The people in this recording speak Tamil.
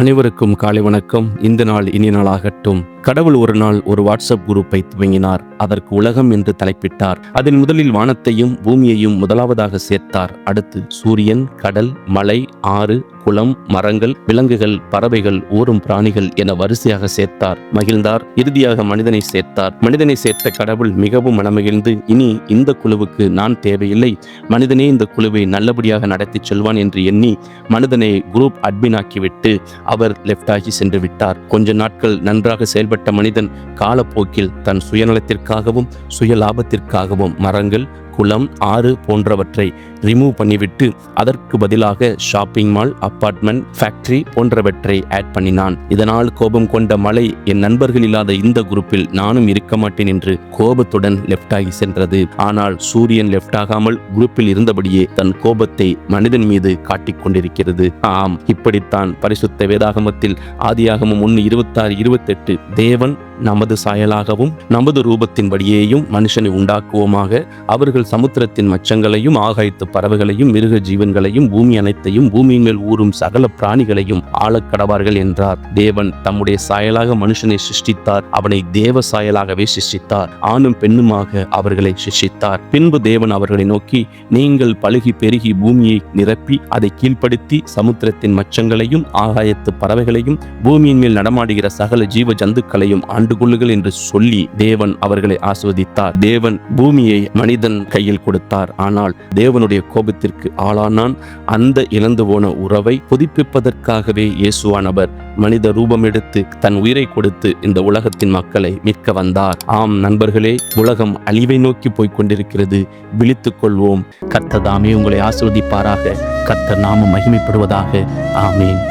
அனைவருக்கும் காலை வணக்கம். இந்த நாள் இனிய நாளாகட்டும். கடவுள் ஒரு நாள் ஒரு வாட்ஸ்அப் குரூப்பை துவங்கினார். அதற்கு உலகம் என்று தலைப்பிட்டார். அதில் முதலில் வானத்தையும் பூமியையும் முதலாவதாக சேர்த்தார். அடுத்து சூரியன், கடல், மலை, ஆறு, குளம், மரங்கள், விலங்குகள், பறவைகள், ஊரும் பிராணிகள் என வரிசையாக சேர்த்தார். மகிழ்ந்தார். இறுதியாக மனிதனை சேர்த்தார். மனிதனை சேர்த்த கடவுள் மிகவும் மனமகிழ்ந்து, இனி இந்த குழுவுக்கு நான் தேவையில்லை, மனிதனே இந்த குழுவை நல்லபடியாக நடத்தி செல்வான் என்று எண்ணி மனிதனை குரூப் அட்மின் ஆக்கிவிட்டு அவர் லெஃப்ட் ஆகி சென்று விட்டார். கொஞ்ச நாட்கள் நன்றாக செயல்பட்ட மனிதன் காலப்போக்கில் தன் சுயநலத்திற்காகவும் சுய லாபத்திற்காகவும் மரங்கள், குளம், ஆறு போன்றவற்றை ரிமூவ் பண்ணிவிட்டு அதற்கு பதிலாக ஷாப்பிங் மால், அப்பார்ட்மெண்ட், ஃபேக்டரி போன்றவற்றை ஆட் பண்ணினான். இதனால் கோபம் கொண்ட மலை, என் நண்பர்கள் இல்லாத இந்த குரூப்பில் நானும் இருக்க மாட்டேன் என்று கோபத்துடன் லெஃப்ட் ஆகி சென்றது. ஆனால் சூரியன் லெஃப்ட் ஆகாமல் குரூப்பில் இருந்தபடியே தன் கோபத்தை மனிதன் மீது காட்டிக் கொண்டிருக்கிறது. ஆம், இப்படித்தான் பரிசுத்த வேதாகமத்தில் ஆதியாகமம் 1:26-28 தேவன் நமது சாயலாகவும் நமது ரூபத்தின்படியேயும் மனுஷனை உண்டாக்குவோமாக, அவர்கள் சமுத்திரத்தின் மச்சங்களையும் ஆகாயத்து பறவைகளையும் மிருக ஜீவன்களையும் பூமி அனைத்தையும் பூமியின் மேல் ஊறும் சகல பிராணிகளையும் ஆளக்கடவார்கள் என்றார். தேவன் தம்முடைய சாயலாக மனுஷனை சிருஷ்டித்தார். அவனை தேவ சாயலாகவே சிருஷ்டித்தார். ஆணும் பெண்ணுமாக அவர்களை சிருஷ்டித்தார். பின்பு தேவன் அவர்களை நோக்கி, நீங்கள் பலுகி பெருகி பூமியை நிரப்பி அதை கீழ்ப்படுத்தி சமுத்திரத்தின் மச்சங்களையும் ஆகாயத்து பறவைகளையும் பூமியின் மேல் நடமாடுகிற சகல ஜீவ ஜந்துக்களையும் ஆண்டு கொள்ளுங்கள் என்று சொல்லி தேவன் அவர்களை ஆசீர்வதித்தார். தேவன் பூமியை மனிதன் கையில் கொடுத்தார். ஆனால் தேவனுடைய கோபத்திற்கு ஆளானான். அந்த இழந்து போன உறவை புதுப்பிப்பதற்காகவே இயேசுவானவர் மனித ரூபம் எடுத்து தன் உயிரை கொடுத்து இந்த உலகத்தின் மக்களை மீட்க வந்தார். ஆம் நண்பர்களே, உலகம் அழிவை நோக்கி போய்க் கொண்டிருக்கிறது. விழித்துக் கொள்வோம். கர்த்தர் தாமே உங்களை ஆசீர்வதிப்பாராக. கர்த்தர் நாமம் மகிமைப்படுவதாக. ஆமேன்.